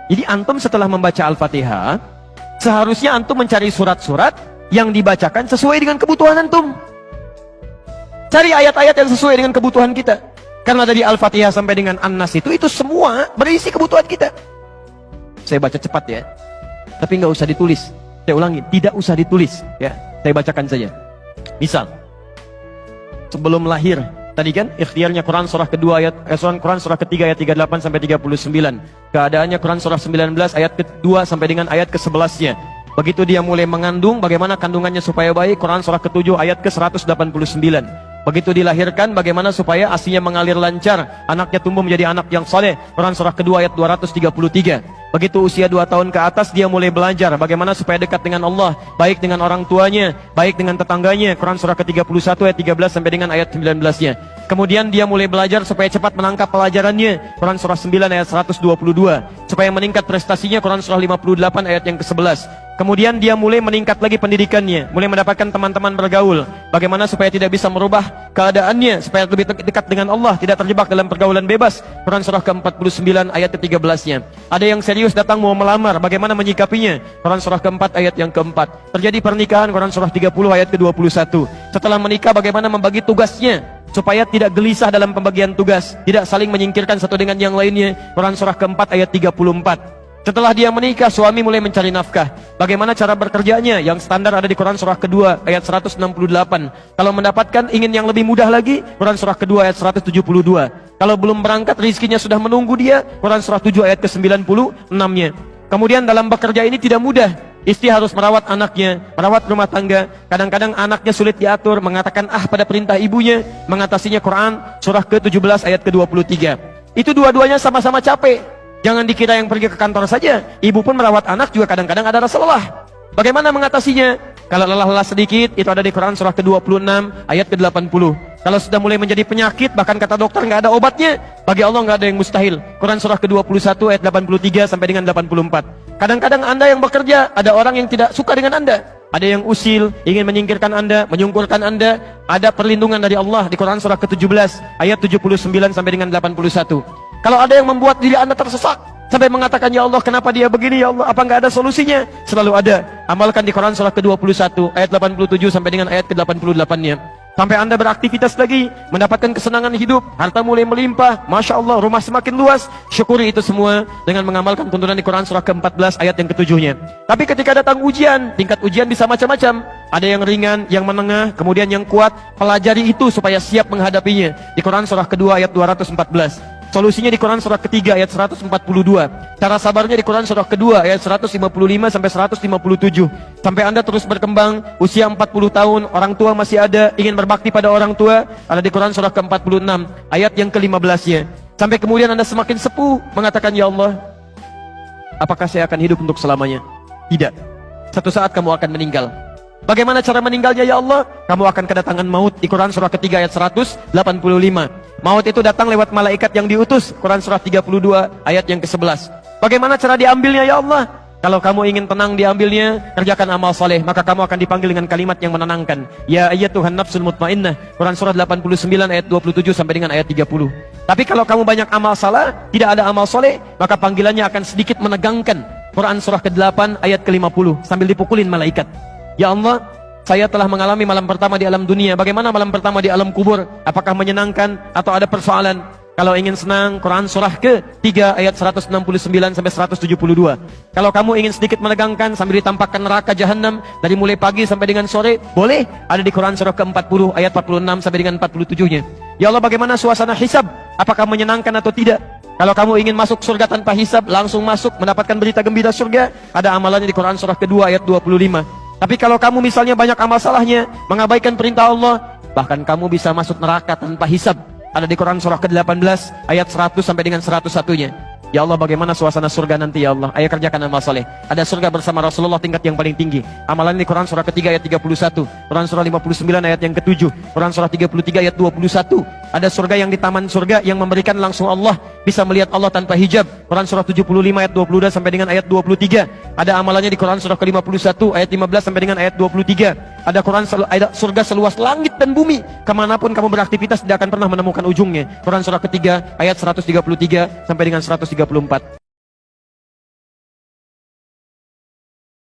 Jadi antum setelah membaca Al-Fatihah, seharusnya antum mencari surat-surat yang dibacakan sesuai dengan kebutuhan antum. Cari ayat-ayat yang sesuai dengan kebutuhan kita. Karena dari Al-Fatihah sampai dengan An-Nas itu semua berisi kebutuhan kita. Saya baca cepat ya. Tapi nggak usah ditulis. Saya ulangi, tidak usah ditulis ya. Saya bacakan saja. Misal, sebelum lahir, tadi kan ikhtiarnya Quran surah kedua ayat Quran surah ketiga ayat 38 sampai 39. Keadaannya Quran surah 19 ayat kedua sampai dengan ayat ke-11-nya. Begitu dia mulai mengandung, bagaimana kandungannya supaya baik, Quran surah ke-7 ayat ke-189. Begitu dilahirkan, bagaimana supaya asinya mengalir lancar, anaknya tumbuh menjadi anak yang saleh, Quran surah kedua ayat 233. Begitu usia 2 tahun ke atas, dia mulai belajar bagaimana supaya dekat dengan Allah, baik dengan orang tuanya, baik dengan tetangganya, Quran surah ke-31 ayat 13 sampai dengan ayat 19-nya. Kemudian dia mulai belajar supaya cepat menangkap pelajarannya, Quran surah 9 ayat 122. Supaya meningkat prestasinya, Quran surah 58 ayat yang ke-11. Kemudian dia mulai meningkat lagi pendidikannya, mulai mendapatkan teman-teman bergaul. Bagaimana supaya tidak bisa merubah keadaannya, supaya lebih dekat dengan Allah, tidak terjebak dalam pergaulan bebas, Quran surah ke-49 ayat ke-13-nya. Ada yang serius datang mau melamar, bagaimana menyikapinya, Quran surah ke-4 ayat yang ke-4. Terjadi pernikahan, Quran surah 30 ayat ke-21. Setelah menikah, bagaimana membagi tugasnya, supaya tidak gelisah dalam pembagian tugas, tidak saling menyingkirkan satu dengan yang lainnya, Quran surah ke-4 ayat 34. Setelah dia menikah, suami mulai mencari nafkah. Bagaimana cara bekerjanya? Yang standar ada di Quran surah kedua ayat 168. Kalau mendapatkan ingin yang lebih mudah lagi, Quran surah kedua ayat 172. Kalau belum berangkat, rizkinya sudah menunggu dia, Quran surah 7 ayat ke-96-nya. Kemudian dalam bekerja ini tidak mudah. Istri harus merawat anaknya, merawat rumah tangga. Kadang-kadang anaknya sulit diatur, mengatakan pada perintah ibunya, mengatasinya Quran surah ke-17 ayat ke-23. Itu dua-duanya sama-sama capek. Jangan dikira yang pergi ke kantor saja, ibu pun merawat anak juga kadang-kadang ada rasa lelah. Bagaimana mengatasinya? Kalau lelah-lelah sedikit, itu ada di Quran surah ke-26 ayat ke-80. Kalau sudah mulai menjadi penyakit, bahkan kata dokter nggak ada obatnya, bagi Allah nggak ada yang mustahil. Quran surah ke-21 ayat 83 sampai dengan 84. Kadang-kadang Anda yang bekerja, ada orang yang tidak suka dengan Anda. Ada yang usil, ingin menyingkirkan Anda, menyungkurkan Anda. Ada perlindungan dari Allah di Quran surah ke-17 ayat 79 sampai dengan 81. Kalau ada yang membuat diri Anda tersesat sampai mengatakan, ya Allah kenapa dia begini, ya Allah apa nggak ada solusinya? Selalu ada. Amalkan di Quran surah ke-21 ayat 87 sampai dengan ayat ke-88-nya. Sampai Anda beraktivitas lagi, mendapatkan kesenangan hidup, harta mulai melimpah, Masya Allah, rumah semakin luas. Syukuri itu semua dengan mengamalkan tuntunan di Quran surah ke-14 ayat yang ke-7-nya. Tapi ketika datang ujian, tingkat ujian bisa macam-macam. Ada yang ringan, yang menengah, kemudian yang kuat. Pelajari itu supaya siap menghadapinya. Di Quran surah kedua ayat 214. Solusinya di Quran surah ketiga ayat 142. Cara sabarnya di Quran surah kedua ayat 155 sampai 157. Sampai Anda terus berkembang, usia 40 tahun, orang tua masih ada, ingin berbakti pada orang tua, ada di Quran surah ke-46 ayat yang ke-15-nya. Sampai kemudian Anda semakin sepuh, mengatakan, ya Allah, apakah saya akan hidup untuk selamanya? Tidak. Satu saat kamu akan meninggal. Bagaimana cara meninggalnya, ya Allah? Kamu akan kedatangan maut di Quran surah ketiga ayat 185. Maut itu datang lewat malaikat yang diutus, Quran surah 32 ayat yang ke-11. Bagaimana cara diambilnya, ya Allah? Kalau kamu ingin tenang diambilnya, kerjakan amal soleh, maka kamu akan dipanggil dengan kalimat yang menenangkan. Ya ayyatuhan nafsul mutmainnah, Quran surah 89 ayat 27 sampai dengan ayat 30. Tapi kalau kamu banyak amal salah, tidak ada amal soleh, maka panggilannya akan sedikit menegangkan. Quran surah ke-8 ayat ke-50 sambil dipukulin malaikat. Ya Allah, saya telah mengalami malam pertama di alam dunia. Bagaimana malam pertama di alam kubur? Apakah menyenangkan atau ada persoalan? Kalau ingin senang, Quran surah ke-3 ayat 169 sampai 172. Kalau kamu ingin sedikit menegangkan sambil ditampakkan neraka jahanam dari mulai pagi sampai dengan sore, boleh. Ada di Quran surah ke-40 ayat 46 sampai dengan 47-nya. Ya Allah, bagaimana suasana hisab? Apakah menyenangkan atau tidak? Kalau kamu ingin masuk surga tanpa hisab, langsung masuk mendapatkan berita gembira surga, ada amalannya di Quran surah kedua ayat 25. Tapi kalau kamu misalnya banyak amal salahnya, mengabaikan perintah Allah, bahkan kamu bisa masuk neraka tanpa hisab. Ada di Quran surah ke-18 ayat 100 sampai dengan 101-nya. Ya Allah, bagaimana suasana surga nanti, ya Allah? Ayo kerjakan amal soleh. Ada surga bersama Rasulullah tingkat yang paling tinggi. Amalan di Quran surah ketiga ayat 31, Quran surah 59 ayat yang ke-7, Quran surah 33 ayat 21. Ada surga yang di taman surga yang memberikan langsung Allah, bisa melihat Allah tanpa hijab. Quran surah 75 ayat 22 sampai dengan ayat 23. Ada amalannya di Quran surah ke-51 ayat 15 sampai dengan ayat 23. Ada surga seluas langit dan bumi. Kemanapun kamu beraktivitas tidak akan pernah menemukan ujungnya. Quran surah ketiga ayat 133 sampai dengan 134.